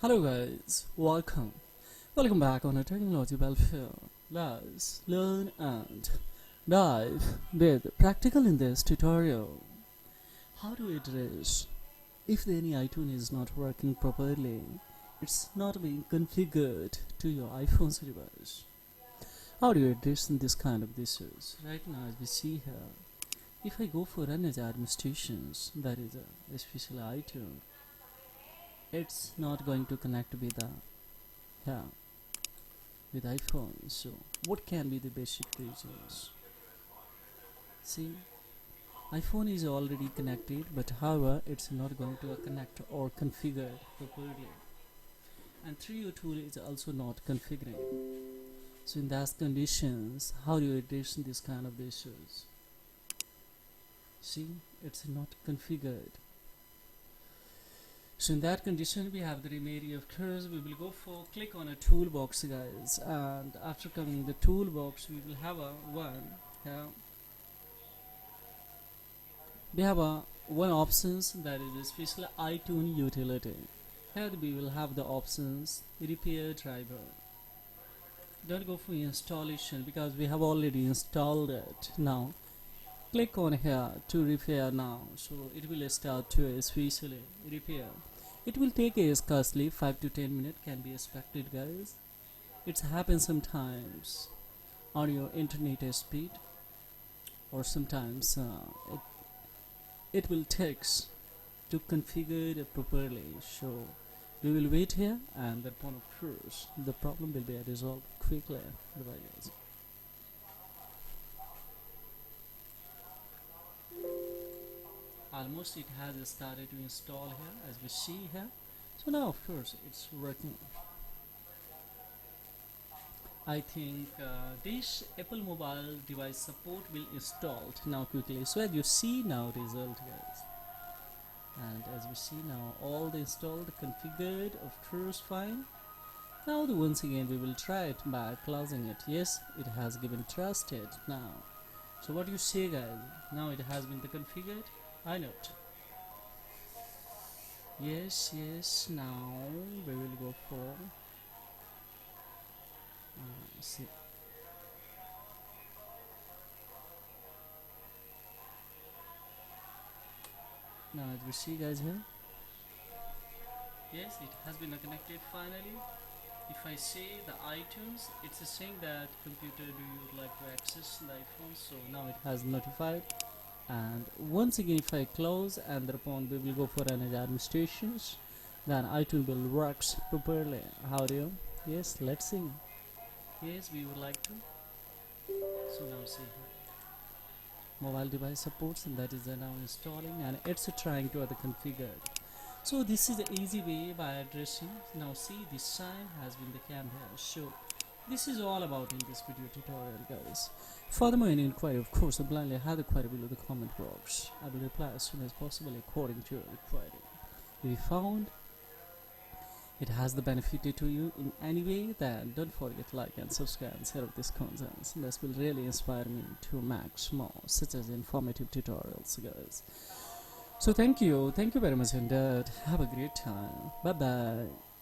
Hello guys, welcome back on a technology welfare. Let's learn and dive with practical in this tutorial. How to address if any iTunes is not working properly, it's not being configured to your iPhone's device. How do you address this kind of issues? Right now as we see here, if I go for run as administrations, that is especially iTunes, it's not going to connect with with iPhone. So what can be the basic reasons? See, iPhone is already connected, but however it's not going to connect or configure properly, and 3U tool is also not configuring. So in those conditions, how do you address this kind of issues? See, it's not configured. So in that condition, we have the remedy. Of course, we will go for click on a toolbox, guys, and after coming the toolbox, we will have one options, that is especially iTunes utility. Here we will have the options repair driver. Don't go for installation because we have already installed it. Now click on here to repair now, so it will start to especially repair. It will take a scarcely 5 to 10 minutes, can be expected, guys. It happens sometimes on your internet speed, or sometimes it will take to configure it properly. So we will wait here, and that point of course the problem will be resolved quickly. Bye guys. Almost it has started to install here as we see here. So now of course it's working. I think this Apple mobile device support will installed now quickly. So as you see now result, guys, and as we see now all the installed configured, of course fine. Now once again we will try it by closing it. Yes, it has given trusted now. So what you say, guys? Now it has been configured. I know. Yes, now we will go for see. Now as we see, guys, here, yes, it has been connected finally. If I say the iTunes, it's saying that computer, do you like to access the iPhone? So now it has notified. And once again if I close, and thereupon we will go for another administrations, then iTunes will works properly. How do you? Yes, let's see. Yes, we would like to. So now see mobile device supports, and that is now installing, and it's trying to other configure. So this is the easy way by addressing. Now see, this sign has been the camera show. This is all about in this video tutorial, guys. Furthermore, any inquiry, of course, blindly have the query below the comment box. I will reply as soon as possible according to your inquiry. If you found it has the benefit to you in any way, then don't forget to like and subscribe and share this content. This will really inspire me to make more such as informative tutorials, guys. So thank you very much indeed. Have a great time. Bye bye.